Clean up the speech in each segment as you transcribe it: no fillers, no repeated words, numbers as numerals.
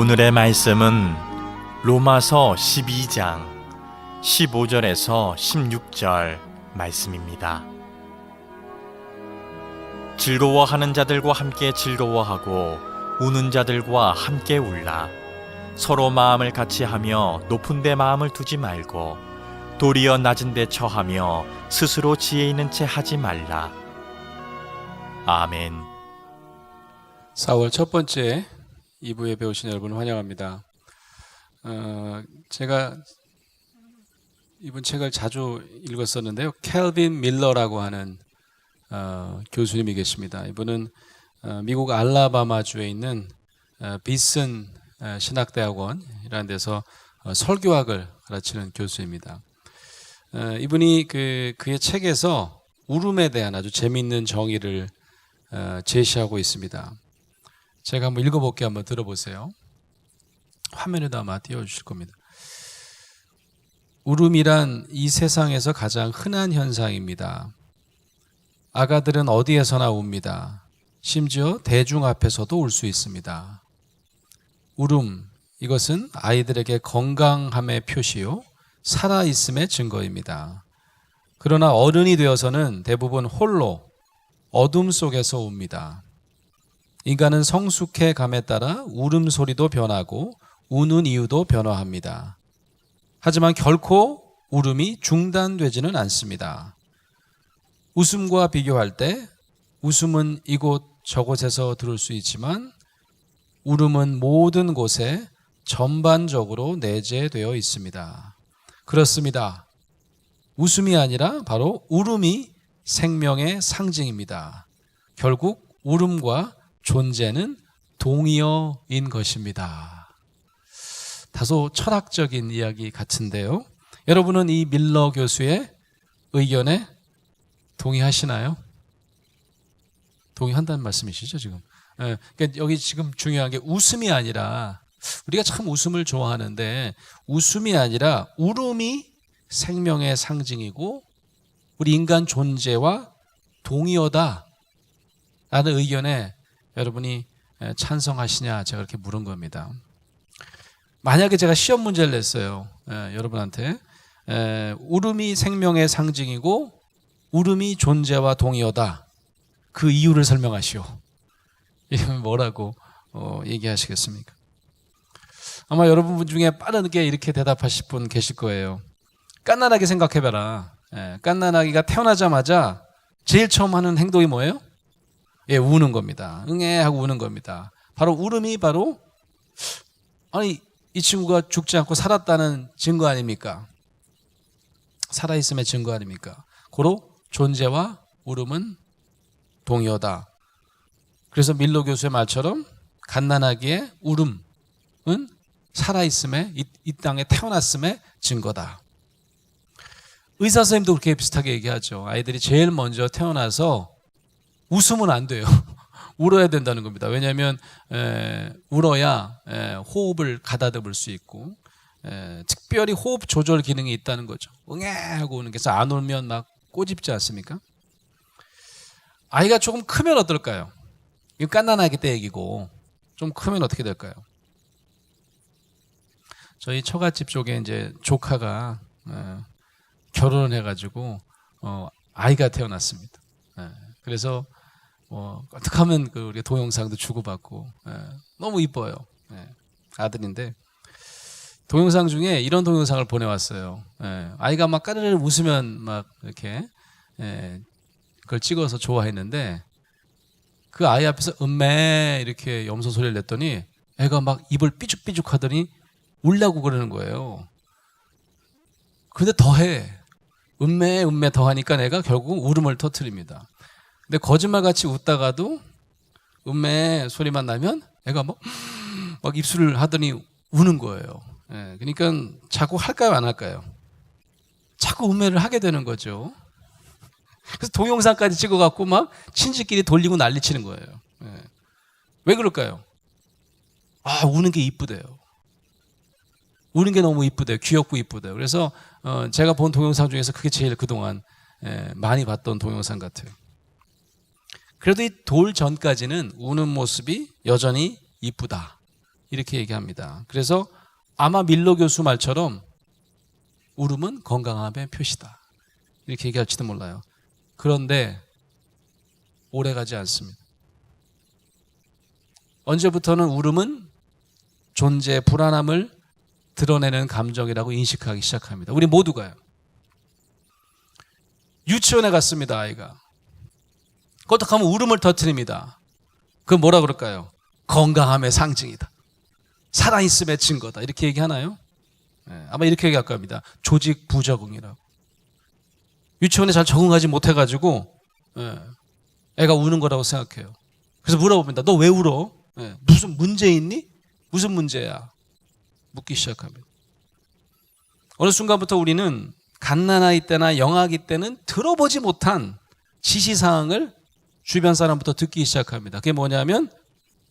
오늘의 말씀은 로마서 12장 15절에서 16절 말씀입니다. 즐거워하는 자들과 함께 즐거워하고 우는 자들과 함께 울라. 서로 마음을 같이 하며 높은 데 마음을 두지 말고 도리어 낮은 데 처하며 스스로 지혜 있는 채 하지 말라. 아멘. 4월 첫 번째 2부에 배우신 여러분을 환영합니다. 제가 이분 책을 자주 읽었었는데요. 켈빈 밀러라고 하는 교수님이 계십니다. 이분은 미국 알라바마주에 있는 비슨 신학대학원이라는 데서 설교학을 가르치는 교수입니다. 이분이 그의 책에서 울음에 대한 아주 재미있는 정의를 제시하고 있습니다. 제가 한번 읽어볼게요. 한번 들어보세요. 화면에도 아마 띄워주실 겁니다. 울음이란 이 세상에서 가장 흔한 현상입니다. 아가들은 어디에서나 웁니다. 심지어 대중 앞에서도 울 수 있습니다. 울음, 이것은 아이들에게 건강함의 표시요, 살아있음의 증거입니다. 그러나 어른이 되어서는 대부분 홀로 어둠 속에서 웁니다. 인간은 성숙해 감에 따라 울음소리도 변하고 우는 이유도 변화합니다. 하지만 결코 울음이 중단되지는 않습니다. 웃음과 비교할 때 웃음은 이곳 저곳에서 들을 수 있지만 울음은 모든 곳에 전반적으로 내재되어 있습니다. 그렇습니다. 웃음이 아니라 바로 울음이 생명의 상징입니다. 결국 울음과 존재는 동의어인 것입니다. 다소 철학적인 이야기 같은데요. 여러분은 이 밀러 교수의 의견에 동의하시나요? 동의한다는 말씀이시죠, 지금? 그러니까 여기 지금 중요한 게 웃음이 아니라, 우리가 참 웃음을 좋아하는데 웃음이 아니라 울음이 생명의 상징이고 우리 인간 존재와 동의어다 라는 의견에 여러분이 찬성하시냐, 제가 그렇게 물은 겁니다. 만약에 제가 시험 문제를 냈어요, 여러분한테 울음이 생명의 상징이고 울음이 존재와 동의어다, 그 이유를 설명하시오, 이러면 뭐라고 얘기하시겠습니까? 아마 여러분 중에 빠르게 이렇게 대답하실 분 계실 거예요. 깐난하게 생각해봐라. 깐난아기가 태어나자마자 제일 처음 하는 행동이 뭐예요? 우는 겁니다. 응애 하고 우는 겁니다. 바로 울음이 바로, 아니 이 친구가 죽지 않고 살았다는 증거 아닙니까? 살아있음의 증거 아닙니까? 고로 존재와 울음은 동의어다. 그래서 밀러 교수의 말처럼 갓난아기의 울음은 살아있음의, 이 땅에 태어났음의 증거다. 의사 선생님도 그렇게 비슷하게 얘기하죠. 아이들이 제일 먼저 태어나서 웃으면 안 돼요. 울어야 된다는 겁니다. 왜냐하면 울어야 호흡을 가다듬을 수 있고 특별히 호흡 조절 기능이 있다는 거죠. 응애 하고 우는 게, 그래서 안 울면 막 꼬집지 않습니까? 아이가 조금 크면 어떨까요? 이거 갓난아기 때 얘기고, 좀 크면 어떻게 될까요? 저희 처갓집 쪽에 이제 조카가 결혼을 해가지고 아이가 태어났습니다. 그래서 어떻게 하면 우리 동영상도 주고받고 너무 이뻐요. 아들인데 동영상 중에 이런 동영상을 보내왔어요. 아이가 막 까르르 웃으면 막 이렇게 그걸 찍어서 좋아했는데, 그 아이 앞에서 음매 이렇게 염소 소리를 냈더니 애가 막 입을 삐죽삐죽 하더니 울려고 그러는 거예요. 그런데 더해. 음매 더 하니까 애가 결국 울음을 터뜨립니다. 근데 거짓말같이 웃다가도 음매 소리만 나면 애가 막 입술을 하더니 우는 거예요. 그러니까 자꾸 할까요, 안 할까요? 자꾸 음매를 하게 되는 거죠. 그래서 동영상까지 찍어갖고 막 친지끼리 돌리고 난리치는 거예요. 왜 그럴까요? 우는 게 이쁘대요. 우는 게 너무 이쁘대요. 귀엽고 이쁘대요. 그래서 제가 본 동영상 중에서 그게 제일 그동안 많이 봤던 동영상 같아요. 그래도 이 돌 전까지는 우는 모습이 여전히 이쁘다, 이렇게 얘기합니다. 그래서 아마 밀러 교수 말처럼 울음은 건강함의 표시다, 이렇게 얘기할지도 몰라요. 그런데 오래가지 않습니다. 언제부터는 울음은 존재의 불안함을 드러내는 감정이라고 인식하기 시작합니다. 우리 모두가요. 유치원에 갔습니다, 아이가. 그것도 가면 울음을 터뜨립니다. 그건 뭐라 그럴까요? 건강함의 상징이다, 살아있음의 증거다, 이렇게 얘기하나요? 아마 이렇게 얘기할 겁니다. 조직 부적응이라고. 유치원에 잘 적응하지 못해가지고 애가 우는 거라고 생각해요. 그래서 물어봅니다. 너 왜 울어? 무슨 문제 있니? 무슨 문제야? 묻기 시작합니다. 어느 순간부터 우리는 갓난아이 때나 영아기 때는 들어보지 못한 지시사항을 주변 사람부터 듣기 시작합니다. 그게 뭐냐면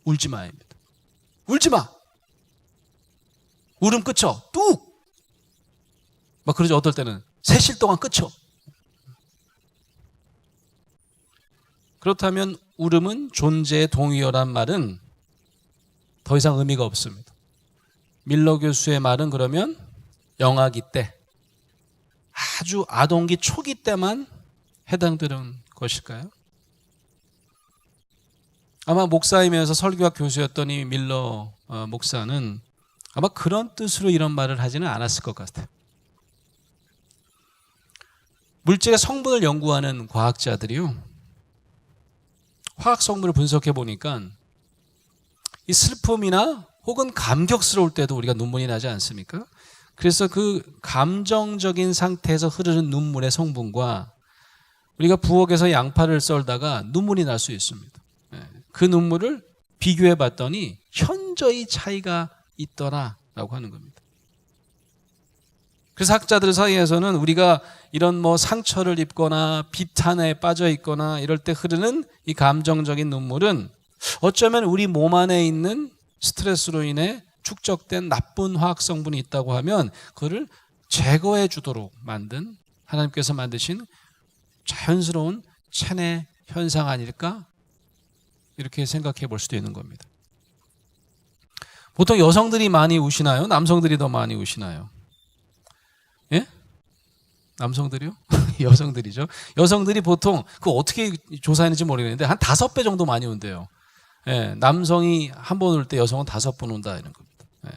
울지 마입니다. 울지 마. 울음 그쳐. 뚝. 막 그러죠. 어떨 때는 세실 동안 그쳐. 그렇다면 울음은 존재의 동의어란 말은 더 이상 의미가 없습니다. 밀러 교수의 말은 그러면 영아기 때, 아주 아동기 초기 때만 해당되는 것일까요? 아마 목사이면서 설교학 교수였던 이 밀러 목사는 아마 그런 뜻으로 이런 말을 하지는 않았을 것 같아요. 물질의 성분을 연구하는 과학자들이요, 화학 성분을 분석해 보니까 이 슬픔이나 혹은 감격스러울 때도 우리가 눈물이 나지 않습니까? 그래서 그 감정적인 상태에서 흐르는 눈물의 성분과 우리가 부엌에서 양파를 썰다가 눈물이 날 수 있습니다. 그 눈물을 비교해 봤더니 현저히 차이가 있더라라고 하는 겁니다. 그래서 학자들 사이에서는 우리가 이런 상처를 입거나 비탄에 빠져 있거나 이럴 때 흐르는 이 감정적인 눈물은 어쩌면 우리 몸 안에 있는 스트레스로 인해 축적된 나쁜 화학 성분이 있다고 하면 그거를 제거해 주도록 만든, 하나님께서 만드신 자연스러운 체내 현상 아닐까? 이렇게 생각해 볼 수도 있는 겁니다. 보통 여성들이 많이 우시나요? 남성들이 더 많이 우시나요? 예? 남성들이요? 여성들이죠. 여성들이 보통 그거 어떻게 조사했는지 모르겠는데 한 5배 정도 많이 운대요. 예, 남성이 한 번 울 때 여성은 5번 운다 이런 겁니다. 예.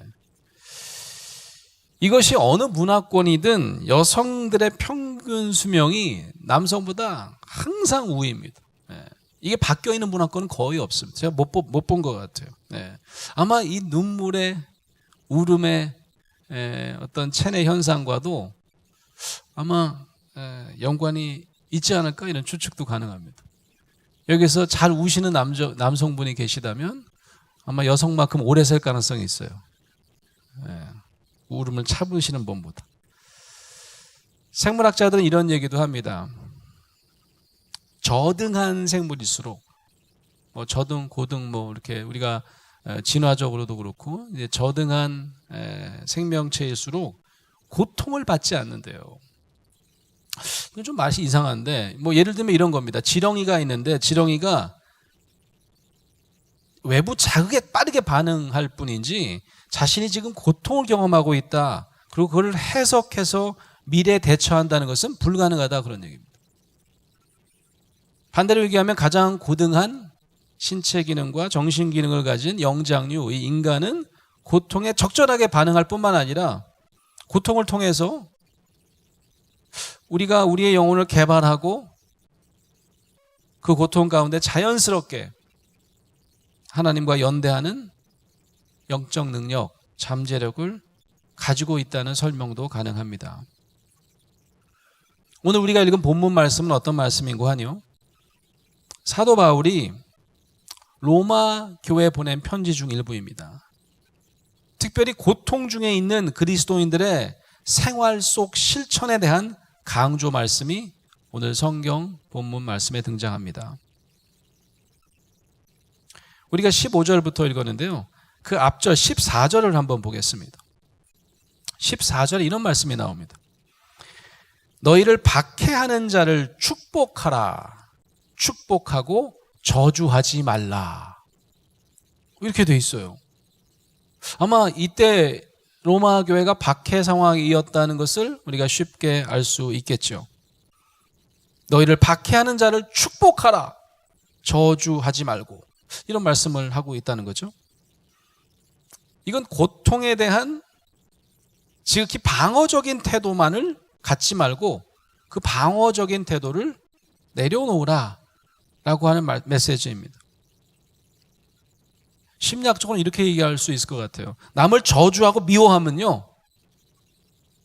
이것이 어느 문화권이든 여성들의 평균 수명이 남성보다 항상 우위입니다. 예. 이게 바뀌어 있는 문화권은 거의 없습니다. 제가 못 본 것 같아요. 예. 아마 이 눈물의 울음의 어떤 체내 현상과도 아마 연관이 있지 않을까, 이런 추측도 가능합니다. 여기서 잘 우시는 남성분이 계시다면 아마 여성만큼 오래 살 가능성이 있어요. 울음을 참으시는 분보다. 생물학자들은 이런 얘기도 합니다. 저등한 생물일수록 저등, 고등 이렇게 우리가 진화적으로도 그렇고 이제 저등한 생명체일수록 고통을 받지 않는데요. 이건 좀 맛이 이상한데 예를 들면 이런 겁니다. 지렁이가 있는데 지렁이가 외부 자극에 빠르게 반응할 뿐이지 자신이 지금 고통을 경험하고 있다, 그리고 그걸 해석해서 미래에 대처한다는 것은 불가능하다, 그런 얘기입니다. 반대로 얘기하면 가장 고등한 신체 기능과 정신 기능을 가진 영장류, 이 인간은 고통에 적절하게 반응할 뿐만 아니라 고통을 통해서 우리가 우리의 영혼을 개발하고 그 고통 가운데 자연스럽게 하나님과 연대하는 영적 능력, 잠재력을 가지고 있다는 설명도 가능합니다. 오늘 우리가 읽은 본문 말씀은 어떤 말씀인고 하뇨? 사도 바울이 로마 교회에 보낸 편지 중 일부입니다. 특별히 고통 중에 있는 그리스도인들의 생활 속 실천에 대한 강조 말씀이 오늘 성경 본문 말씀에 등장합니다. 우리가 15절부터 읽었는데요, 그 앞절 14절을 한번 보겠습니다. 14절에 이런 말씀이 나옵니다. 너희를 박해하는 자를 축복하라. 축복하고 저주하지 말라. 이렇게 돼 있어요. 아마 이때 로마 교회가 박해 상황이었다는 것을 우리가 쉽게 알 수 있겠죠. 너희를 박해하는 자를 축복하라, 저주하지 말고, 이런 말씀을 하고 있다는 거죠. 이건 고통에 대한 지극히 방어적인 태도만을 갖지 말고 그 방어적인 태도를 내려놓으라 라고 하는 메시지입니다. 심리학적으로 이렇게 얘기할 수 있을 것 같아요. 남을 저주하고 미워하면요,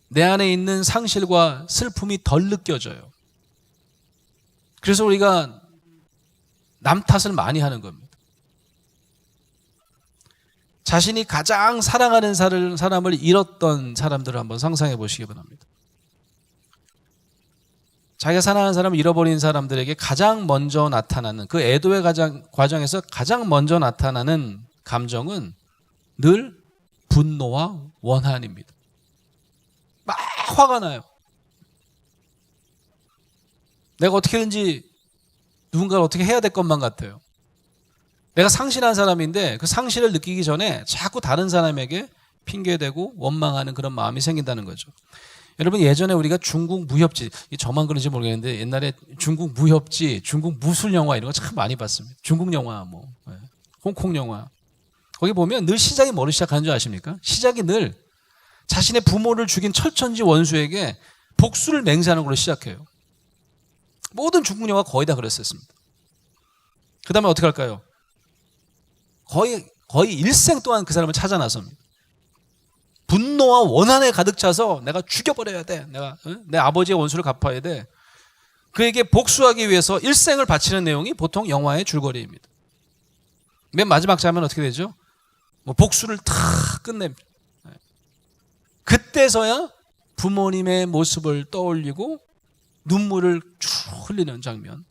내 안에 있는 상실과 슬픔이 덜 느껴져요. 그래서 우리가 남 탓을 많이 하는 겁니다. 자신이 가장 사랑하는 사람을 잃었던 사람들을 한번 상상해 보시기 바랍니다. 자기가 사랑하는 사람을 잃어버린 사람들에게 가장 먼저 나타나는, 그 애도의 과정에서 가장 먼저 나타나는 감정은 늘 분노와 원한입니다. 막 화가 나요. 내가 어떻게든지 누군가를 어떻게 해야 될 것만 같아요. 내가 상실한 사람인데 그 상실을 느끼기 전에 자꾸 다른 사람에게 핑계대고 원망하는 그런 마음이 생긴다는 거죠. 여러분, 예전에 우리가 중국 무협지, 저만 그런지 모르겠는데 옛날에 중국 무협지, 중국 무술 영화 이런 거 참 많이 봤습니다. 중국 영화, 홍콩 영화. 거기 보면 늘 시작이 뭐로 시작하는 줄 아십니까? 시작이 늘 자신의 부모를 죽인 철천지 원수에게 복수를 맹세하는 걸로 시작해요. 모든 중국 영화 거의 다 그랬었습니다. 그 다음에 어떻게 할까요? 거의 일생 동안 그 사람을 찾아 나섭니다. 분노와 원한에 가득 차서 내가 죽여버려야 돼. 내가 내 아버지의 원수를 갚아야 돼. 그에게 복수하기 위해서 일생을 바치는 내용이 보통 영화의 줄거리입니다. 맨 마지막 장면 어떻게 되죠? 복수를 다 끝냅니다. 그때서야 부모님의 모습을 떠올리고 눈물을 쭉 흘리는 장면.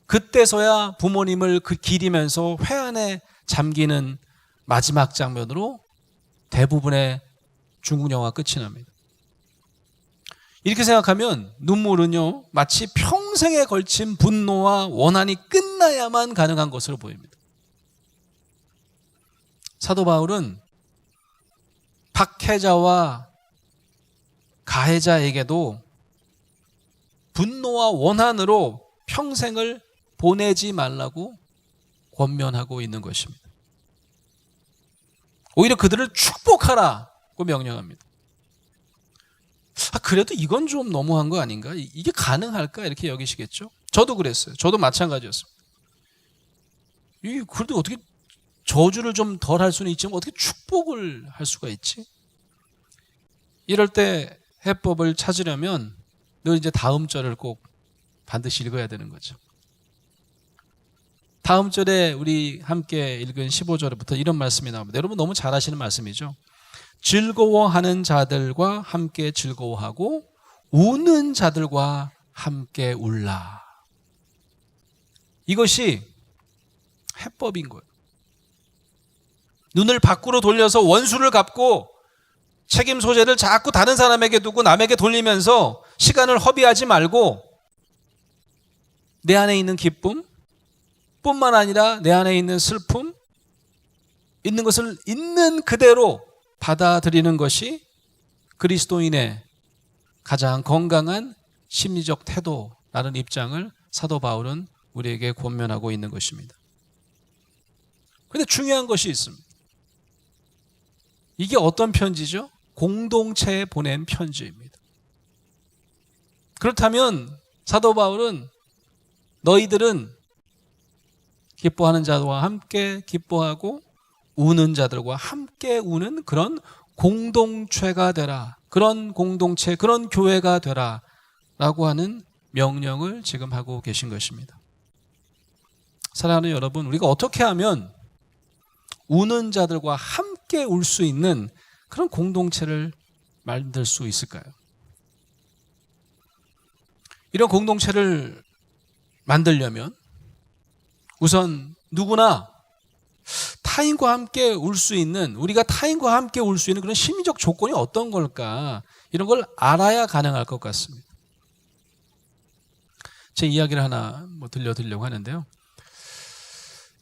그때서야 부모님을 기리면서 회한에 잠기는 마지막 장면으로 대부분의 중국 영화 끝이 납니다. 이렇게 생각하면 눈물은요, 마치 평생에 걸친 분노와 원한이 끝나야만 가능한 것으로 보입니다. 사도 바울은 박해자와 가해자에게도 분노와 원한으로 평생을 보내지 말라고 권면하고 있는 것입니다. 오히려 그들을 축복하라고 명령합니다. 그래도 이건 좀 너무한 거 아닌가? 이게 가능할까? 이렇게 여기시겠죠? 저도 그랬어요. 저도 마찬가지였습니다. 그래도 어떻게 저주를 좀 덜 할 수는 있지만 어떻게 축복을 할 수가 있지? 이럴 때 해법을 찾으려면 늘 이제 다음 절을 꼭 반드시 읽어야 되는 거죠. 다음 절에 우리 함께 읽은 15절부터 이런 말씀이 나옵니다. 여러분 너무 잘 아시는 말씀이죠. 즐거워하는 자들과 함께 즐거워하고 우는 자들과 함께 울라. 이것이 해법인 거예요. 눈을 밖으로 돌려서 원수를 갚고 책임 소재를 자꾸 다른 사람에게 두고 남에게 돌리면서 시간을 허비하지 말고 내 안에 있는 기쁨 뿐만 아니라 내 안에 있는 슬픔, 있는 것을 있는 그대로 받아들이는 것이 그리스도인의 가장 건강한 심리적 태도라는 입장을 사도 바울은 우리에게 권면하고 있는 것입니다. 그런데 중요한 것이 있습니다. 이게 어떤 편지죠? 공동체에 보낸 편지입니다. 그렇다면 사도 바울은 너희들은 기뻐하는 자들과 함께 기뻐하고 우는 자들과 함께 우는 그런 공동체가 되라. 그런 공동체, 그런 교회가 되라. 라고 하는 명령을 지금 하고 계신 것입니다. 사랑하는 여러분, 우리가 어떻게 하면 우는 자들과 함께 울 수 있는 그런 공동체를 만들 수 있을까요? 이런 공동체를 만들려면 우선 누구나 타인과 함께 울 수 있는, 우리가 타인과 함께 울 수 있는 그런 심리적 조건이 어떤 걸까? 이런 걸 알아야 가능할 것 같습니다. 제 이야기를 하나 들려드리려고 하는데요.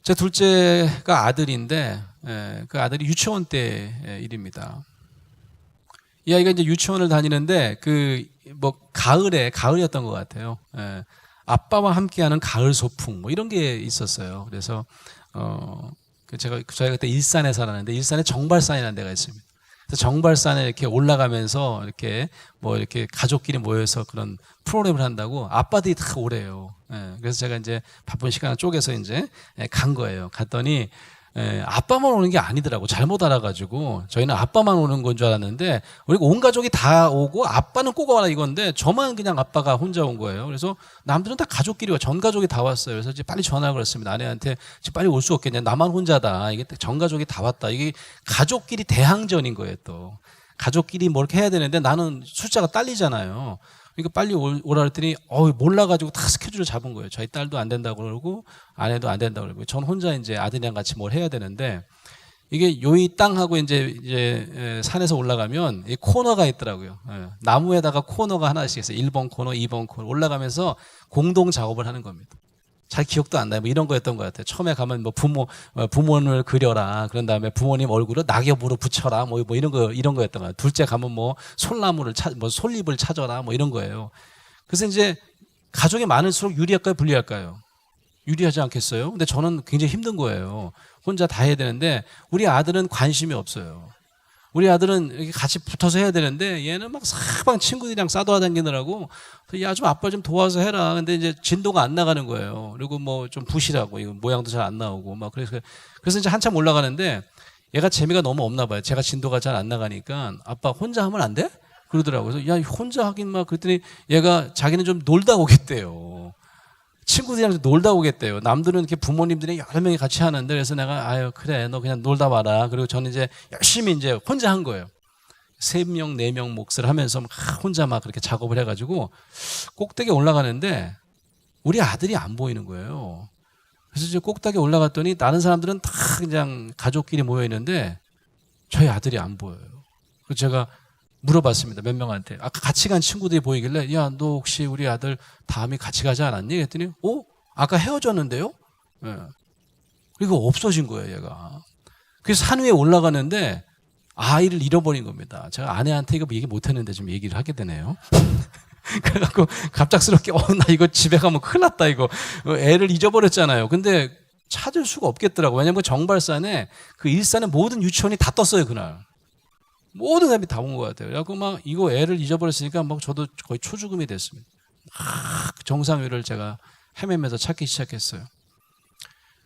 제 둘째가 아들인데 그 아들이 유치원 때 일입니다. 이 아이가 이제 유치원을 다니는데 그 뭐 가을이었던 것 같아요. 아빠와 함께하는 가을 소풍 뭐 이런 게 있었어요. 그래서 저희가 그때 일산에 살았는데 일산에 정발산이라는 데가 있습니다. 그래서 정발산에 이렇게 올라가면서 이렇게 뭐 이렇게 가족끼리 모여서 그런 프로그램을 한다고 아빠들이 다 오래요. 그래서 제가 이제 바쁜 시간을 쪼개서 이제 간 거예요. 갔더니 아빠만 오는 게 아니더라고. 잘못 알아가지고 저희는 아빠만 오는 건 줄 알았는데 우리 온 가족이 다 오고 아빠는 꼭 와라 이건데 저만 그냥 아빠가 혼자 온 거예요. 그래서 남들은 다 가족끼리 와. 전 가족이 다 왔어요. 그래서 이제 빨리 전화를 걸었습니다. 아내한테 지금 빨리 올 수 없겠냐. 나만 혼자다. 이게 전 가족이 다 왔다. 이게 가족끼리 대항전인 거예요. 또 가족끼리 뭐 이렇게 해야 되는데 나는 숫자가 딸리잖아요. 그러니까 빨리 오라 그랬더니 몰라가지고 다 스케줄을 잡은 거예요. 저희 딸도 안 된다고 그러고 아내도 안 된다고 그러고 전 혼자 이제 아들이랑 같이 뭘 해야 되는데 이게 요이 땅하고 이제 산에서 올라가면 이 코너가 있더라고요. 나무에다가 코너가 하나씩 있어요. 1번 코너, 2번 코너 올라가면서 공동 작업을 하는 겁니다. 잘 기억도 안 나요. 뭐 이런 거였던 것 같아요. 처음에 가면 뭐 부모님을 그려라. 그런 다음에 부모님 얼굴을 낙엽으로 붙여라. 뭐 이런 거였던 것 같아요. 둘째 가면 뭐 솔잎을 찾아라. 뭐 이런 거예요. 그래서 이제 가족이 많을수록 유리할까요? 불리할까요? 유리하지 않겠어요? 근데 저는 굉장히 힘든 거예요. 혼자 다 해야 되는데 우리 아들은 관심이 없어요. 우리 아들은 이렇게 같이 붙어서 해야 되는데 얘는 막 사방 친구들이랑 싸돌아다니느라고 야, 좀 아빠 좀 도와서 해라. 근데 이제 진도가 안 나가는 거예요. 그리고 뭐 좀 부실하고 이거 모양도 잘 안 나오고 막 그래서 이제 한참 올라가는데 얘가 재미가 너무 없나 봐요. 제가 진도가 잘 안 나가니까 아빠 혼자 하면 안 돼? 그러더라고요. 그래서 야, 혼자 하긴 막 그랬더니 얘가 자기는 좀 놀다 오겠대요. 친구들이랑 놀다 오겠대요. 남들은 이렇게 부모님들이 여러 명이 같이 하는데 그래서 내가 아유 그래 너 그냥 놀다 와라. 그리고 저는 이제 열심히 이제 혼자 한 거예요. 3명, 4명 몫을 하면서 혼자 막 그렇게 작업을 해가지고 꼭대기에 올라가는데 우리 아들이 안 보이는 거예요. 그래서 이제 꼭대기에 올라갔더니 다른 사람들은 다 그냥 가족끼리 모여 있는데 저희 아들이 안 보여요. 그래서 제가 물어봤습니다. 몇 명한테. 아까 같이 간 친구들이 보이길래 야, 너 혹시 우리 아들 다음에 같이 가지 않았니? 했더니 아까 헤어졌는데요? 예. 그리고 없어진 거예요, 얘가. 그래서 산 위에 올라가는데 아이를 잃어버린 겁니다. 제가 아내한테 이거 얘기 못했는데 좀 얘기를 하게 되네요. 그래갖고 갑작스럽게 나 이거 집에 가면 큰일 났다 이거. 애를 잊어버렸잖아요. 근데 찾을 수가 없겠더라고요. 왜냐면 정발산에 그 일산의 모든 유치원이 다 떴어요, 그날. 모든 사람이 다 온 것 같아요. 그래갖고 막 이거 애를 잊어버렸으니까 막 저도 거의 초죽음이 됐습니다. 정상 위를 제가 헤매면서 찾기 시작했어요.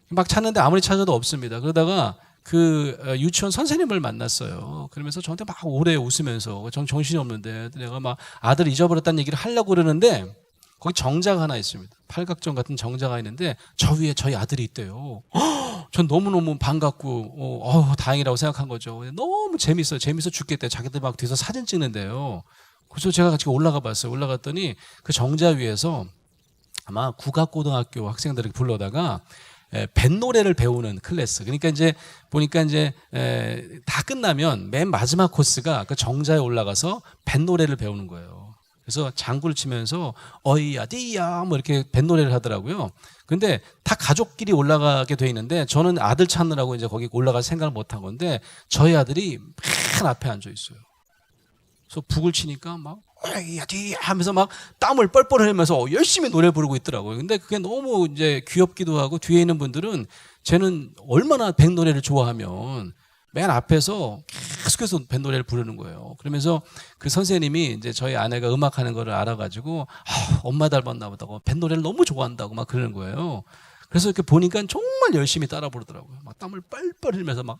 막 찾는데 아무리 찾아도 없습니다. 그러다가 그 유치원 선생님을 만났어요. 그러면서 저한테 막 오래 웃으면서 전 정신이 없는데 내가 막 아들 잊어버렸다는 얘기를 하려고 그러는데 거기 정자가 하나 있습니다. 팔각정 같은 정자가 있는데 저 위에 저희 아들이 있대요. 전 너무너무 반갑고 다행이라고 생각한 거죠. 너무 재밌어요. 재밌어 죽겠대요. 자기들 막 뒤에서 사진 찍는데요. 그래서 제가 같이 올라가 봤어요. 올라갔더니 그 정자 위에서 아마 국악고등학교 학생들을 불러다가 뱃노래를 배우는 클래스. 그러니까 이제 보니까 이제 다 끝나면 맨 마지막 코스가 그 정자에 올라가서 뱃노래를 배우는 거예요. 그래서 장구를 치면서 어이야 띠야 뭐 이렇게 뱃노래를 하더라고요. 근데 다 가족끼리 올라가게 돼 있는데 저는 아들 찾느라고 이제 거기 올라갈 생각을 못 한 건데 저희 아들이 맨 앞에 앉아 있어요. 그래서 북을 치니까 막 어이야 띠야 하면서 막 땀을 뻘뻘 흘리면서 열심히 노래 부르고 있더라고요. 근데 그게 너무 이제 귀엽기도 하고 뒤에 있는 분들은 쟤는 얼마나 뱃노래를 좋아하면 맨 앞에서 계속해서 뱃노래를 부르는 거예요. 그러면서 그 선생님이 이제 저희 아내가 음악하는 거를 알아가지고 엄마 닮았나 보다고 뱃노래를 너무 좋아한다고 막 그러는 거예요. 그래서 이렇게 보니까 정말 열심히 따라 부르더라고요. 막 땀을 뻘뻘 흘리면서 막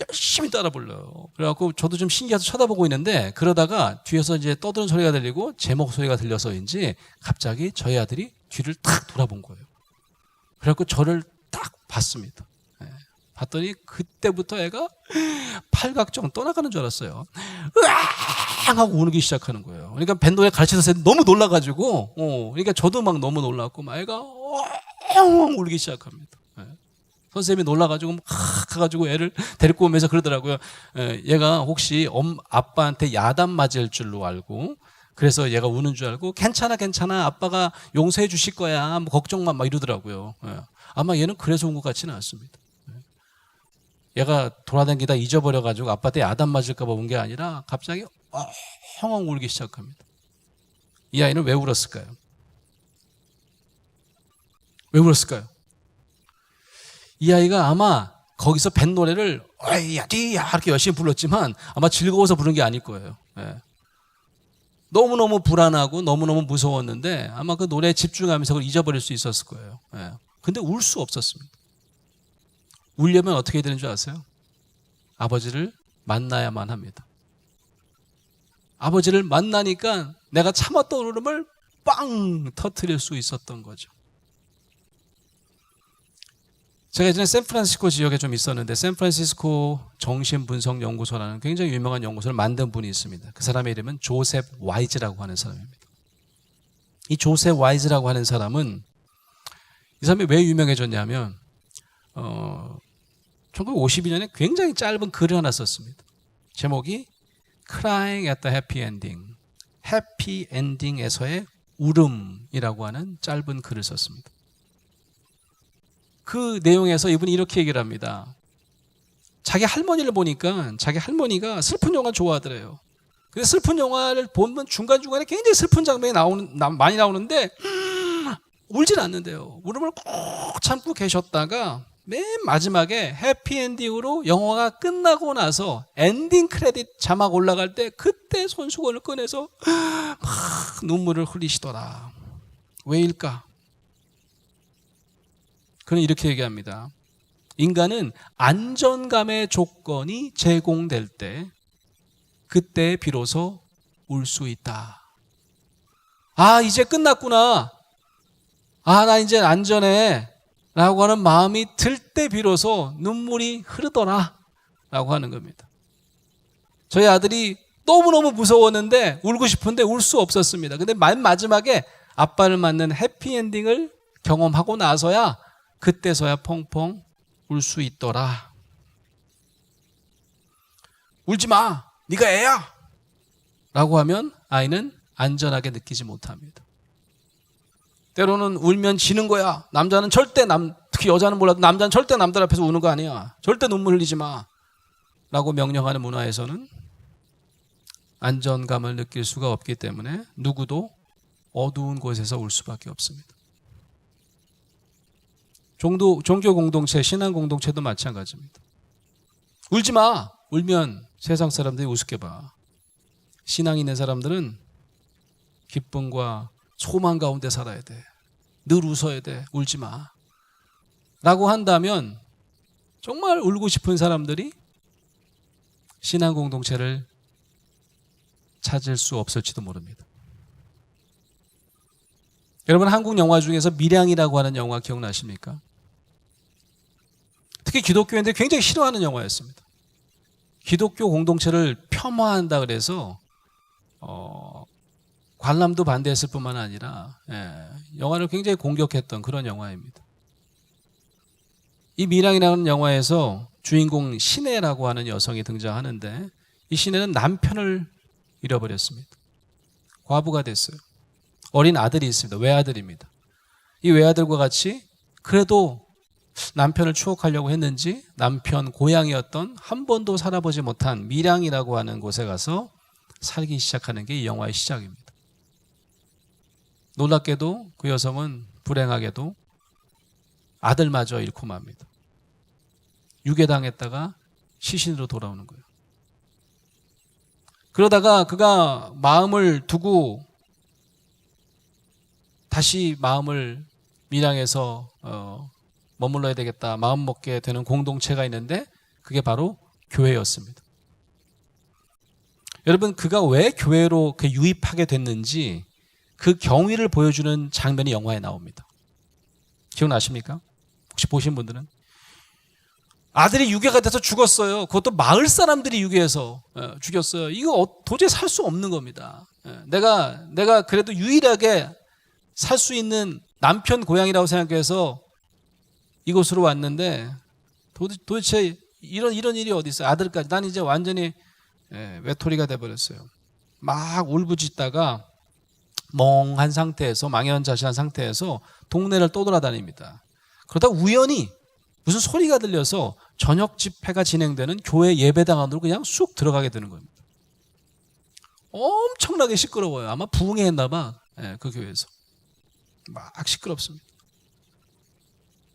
열심히 따라 불러요. 그래갖고 저도 좀 신기해서 쳐다보고 있는데 그러다가 뒤에서 이제 떠드는 소리가 들리고 제 목소리가 들려서인지 갑자기 저희 아들이 뒤를 탁 돌아본 거예요. 그래갖고 저를 딱 봤습니다. 봤더니 그때부터 애가 팔각정 떠나가는 줄 알았어요. 으앙 하고 우기 시작하는 거예요. 그러니까 밴드에 가르쳐서 너무 놀라가지고 그러니까 저도 막 너무 놀랐고 막 애가 엉 울기 시작합니다. 선생님이 놀라가지고 막 가가지고 애를 데리고 오면서 그러더라고요. 얘가 혹시 아빠한테 야단 맞을 줄로 알고 그래서 얘가 우는 줄 알고 괜찮아 아빠가 용서해 주실 거야 뭐 걱정 마 막 이러더라고요. 아마 얘는 그래서 온 것 같지는 않습니다. 얘가 돌아다니다 잊어버려가지고 아빠한테 야단 맞을까 봐 온 게 아니라 갑자기 엉엉 울기 시작합니다. 이 아이는 왜 울었을까요? 왜 울었을까요? 이 아이가 아마 거기서 밴 노래를 야디야 이렇게 열심히 불렀지만 아마 즐거워서 부른 게 아닐 거예요. 너무너무 불안하고 너무너무 무서웠는데 아마 그 노래에 집중하면서 그걸 잊어버릴 수 있었을 거예요. 근데 울 수 없었습니다. 울려면 어떻게 해야 되는 줄 아세요? 아버지를 만나야만 합니다. 아버지를 만나니까 내가 참았던 울음을 빵 터뜨릴 수 있었던 거죠. 제가 예전에 샌프란시스코 지역에 좀 있었는데 샌프란시스코 정신분석연구소라는 굉장히 유명한 연구소를 만든 분이 있습니다. 그 사람의 이름은 조셉 와이즈라고 하는 사람입니다. 이 조셉 와이즈라고 하는 사람은 이 사람이 왜 유명해졌냐면 1952년에 굉장히 짧은 글을 하나 썼습니다. 제목이 Crying at the Happy Ending, 해피 엔딩에서의 울음이라고 하는 짧은 글을 썼습니다. 그 내용에서 이분이 이렇게 얘기를 합니다. 자기 할머니를 보니까 자기 할머니가 슬픈 영화 좋아하더래요. 근데 슬픈 영화를 보면 중간중간에 굉장히 슬픈 장면이 많이 나오는데 울진 않는데요. 울음을 꼭 참고 계셨다가 맨 마지막에 해피엔딩으로 영화가 끝나고 나서 엔딩 크레딧 자막 올라갈 때 그때 손수건을 꺼내서 막 눈물을 흘리시더라. 왜일까? 그는 이렇게 얘기합니다. 인간은 안전감의 조건이 제공될 때 그때 비로소 울 수 있다. 이제 끝났구나. 나 이제 안전해. 라고 하는 마음이 들 때 비로소 눈물이 흐르더라. 라고 하는 겁니다. 저희 아들이 너무너무 무서웠는데 울고 싶은데 울 수 없었습니다. 근데 맨 마지막에 아빠를 만난 해피엔딩을 경험하고 나서야 그때서야 펑펑 울 수 있더라. 울지 마. 네가 애야. 라고 하면 아이는 안전하게 느끼지 못합니다. 때로는 울면 지는 거야. 남자는 절대 특히 여자는 몰라도 남자는 절대 남들 앞에서 우는 거 아니야. 절대 눈물 흘리지 마. 라고 명령하는 문화에서는 안전감을 느낄 수가 없기 때문에 누구도 어두운 곳에서 울 수밖에 없습니다. 종교 공동체, 신앙 공동체도 마찬가지입니다. 울지 마. 울면 세상 사람들이 우습게 봐. 신앙 있는 사람들은 기쁨과 소망 가운데 살아야 돼. 늘 웃어야 돼. 울지 마. 라고 한다면 정말 울고 싶은 사람들이 신앙 공동체를 찾을 수 없을지도 모릅니다. 여러분 한국 영화 중에서 밀양이라고 하는 영화 기억나십니까? 특히 기독교인들이 굉장히 싫어하는 영화였습니다. 기독교 공동체를 폄하한다 그래서 관람도 반대했을 뿐만 아니라 영화를 굉장히 공격했던 그런 영화입니다. 이 밀양이라는 영화에서 주인공 신혜라고 하는 여성이 등장하는데 이 신혜는 남편을 잃어버렸습니다. 과부가 됐어요. 어린 아들이 있습니다. 외아들입니다. 이 외아들과 같이 그래도 남편을 추억하려고 했는지 남편 고향이었던 한 번도 살아보지 못한 밀양이라고 하는 곳에 가서 살기 시작하는 게 이 영화의 시작입니다. 놀랍게도 그 여성은 불행하게도 아들마저 잃고 맙니다. 유괴당했다가 시신으로 돌아오는 거예요. 그러다가 그가 마음을 두고 다시 마음을 밀양에서 머물러야 되겠다 마음 먹게 되는 공동체가 있는데 그게 바로 교회였습니다. 여러분 그가 왜 교회로 유입하게 됐는지 그 경위를 보여주는 장면이 영화에 나옵니다. 기억나십니까? 혹시 보신 분들은? 아들이 유괴가 돼서 죽었어요. 그것도 마을 사람들이 유괴해서 죽였어요. 이거 도저히 살 수 없는 겁니다. 내가 그래도 유일하게 살 수 있는 남편 고향이라고 생각해서 이곳으로 왔는데 도대체 이런 일이 어디 있어요? 아들까지. 난 이제 완전히 외톨이가 돼버렸어요. 막 울부짖다가 멍한 상태에서 망연자실한 상태에서 동네를 떠돌아다닙니다. 그러다 우연히 무슨 소리가 들려서 저녁 집회가 진행되는 교회 예배당 안으로 그냥 쑥 들어가게 되는 겁니다. 엄청나게 시끄러워요. 아마 부흥회 했나 봐. 예, 그 교회에서. 막 시끄럽습니다.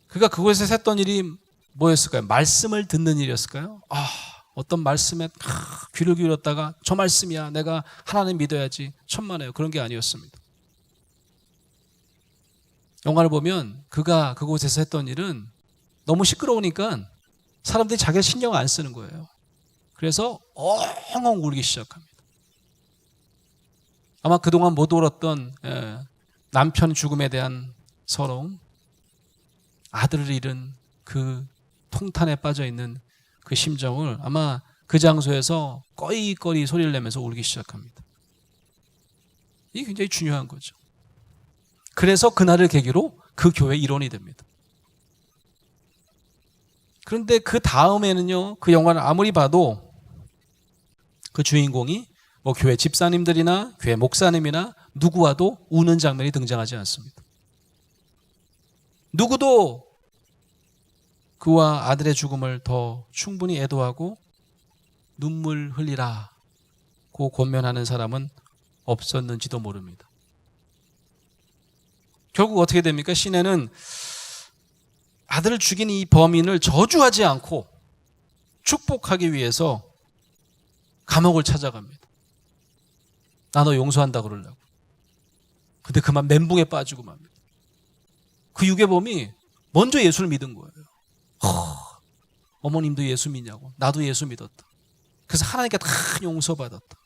그가 그곳에서 했던 일이 뭐였을까요? 말씀을 듣는 일이었을까요? 어떤 말씀에 귀를 기울였다가 저 말씀이야. 내가 하나님 믿어야지. 천만에요. 그런 게 아니었습니다. 영화를 보면 그가 그곳에서 했던 일은 너무 시끄러우니까 사람들이 자기가 신경 안 쓰는 거예요. 그래서 엉엉 울기 시작합니다. 아마 그동안 못 울었던 남편 죽음에 대한 서러움, 아들을 잃은 그 통탄에 빠져있는 그 심정을 아마 그 장소에서 꺼이꺼이 소리를 내면서 울기 시작합니다. 이게 굉장히 중요한 거죠. 그래서 그날을 계기로 그 교회 일원이 됩니다. 그런데 그 다음에는요, 그 영화를 아무리 봐도 그 주인공이 뭐 교회 집사님들이나 교회 목사님이나 누구와도 우는 장면이 등장하지 않습니다. 누구도 그와 아들의 죽음을 더 충분히 애도하고 눈물 흘리라고 권면하는 사람은 없었는지도 모릅니다. 결국 어떻게 됩니까? 시내는 아들을 죽인 이 범인을 저주하지 않고 축복하기 위해서 감옥을 찾아갑니다. 나 너 용서한다 그러려고. 근데 그만 멘붕에 빠지고 맙니다. 그 유괴범이 먼저 예수를 믿은 거예요. 어머님도 예수 믿냐고. 나도 예수 믿었다. 그래서 하나님께 다 용서받았다.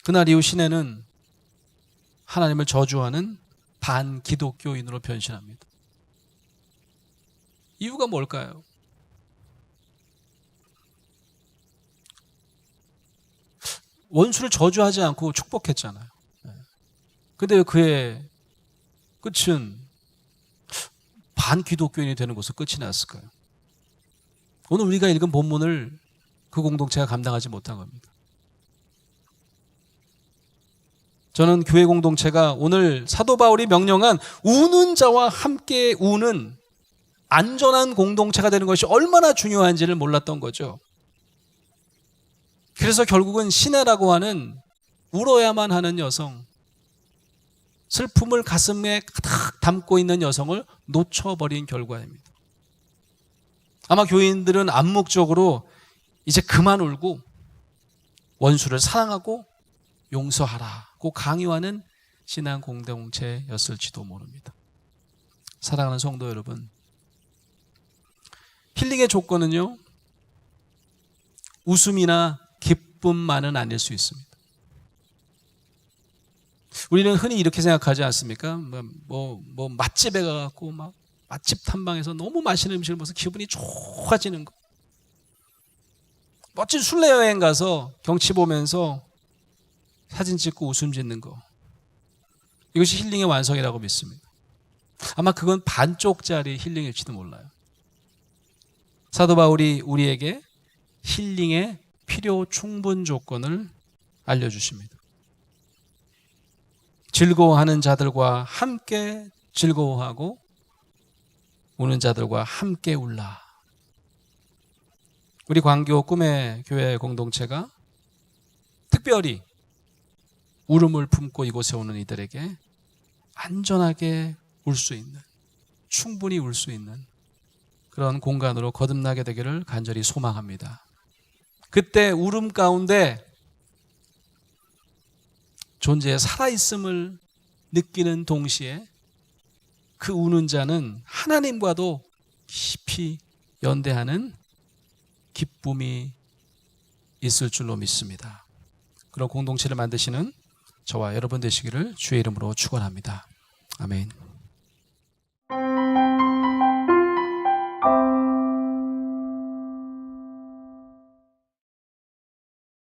그날 이후 시내는 하나님을 저주하는 반기독교인으로 변신합니다. 이유가 뭘까요? 원수를 저주하지 않고 축복했잖아요. 근데 왜 그의 끝은 반기독교인이 되는 것으로 끝이 났을까요? 오늘 우리가 읽은 본문을 그 공동체가 감당하지 못한 겁니다. 저는 교회 공동체가 오늘 사도 바울이 명령한 우는 자와 함께 우는 안전한 공동체가 되는 것이 얼마나 중요한지를 몰랐던 거죠. 그래서 결국은 시내라고 하는 울어야만 하는 여성, 슬픔을 가슴에 가득 담고 있는 여성을 놓쳐버린 결과입니다. 아마 교인들은 암묵적으로 이제 그만 울고 원수를 사랑하고 용서하라고 강요하는 신앙 공동체였을지도 모릅니다. 사랑하는 성도 여러분, 힐링의 조건은요, 웃음이나 기쁨만은 아닐 수 있습니다. 우리는 흔히 이렇게 생각하지 않습니까? 맛집에 가갖고 막 맛집 탐방해서 너무 맛있는 음식을 먹어서 기분이 좋아지는 거. 멋진 순례 여행 가서 경치 보면서 사진 찍고 웃음 짓는 거. 이것이 힐링의 완성이라고 믿습니다. 아마 그건 반쪽짜리 힐링일지도 몰라요. 사도 바울이 우리에게 힐링의 필요 충분 조건을 알려주십니다. 즐거워하는 자들과 함께 즐거워하고 우는 자들과 함께 울라. 우리 광교 꿈의 교회 공동체가 특별히 울음을 품고 이곳에 오는 이들에게 안전하게 울 수 있는, 충분히 울 수 있는 그런 공간으로 거듭나게 되기를 간절히 소망합니다. 그때 울음 가운데 존재의 살아있음을 느끼는 동시에 그 우는 자는 하나님과도 깊이 연대하는 기쁨이 있을 줄로 믿습니다. 그런 공동체를 만드시는 저와 여러분 되시기를 주의 이름으로 축원합니다. 아멘.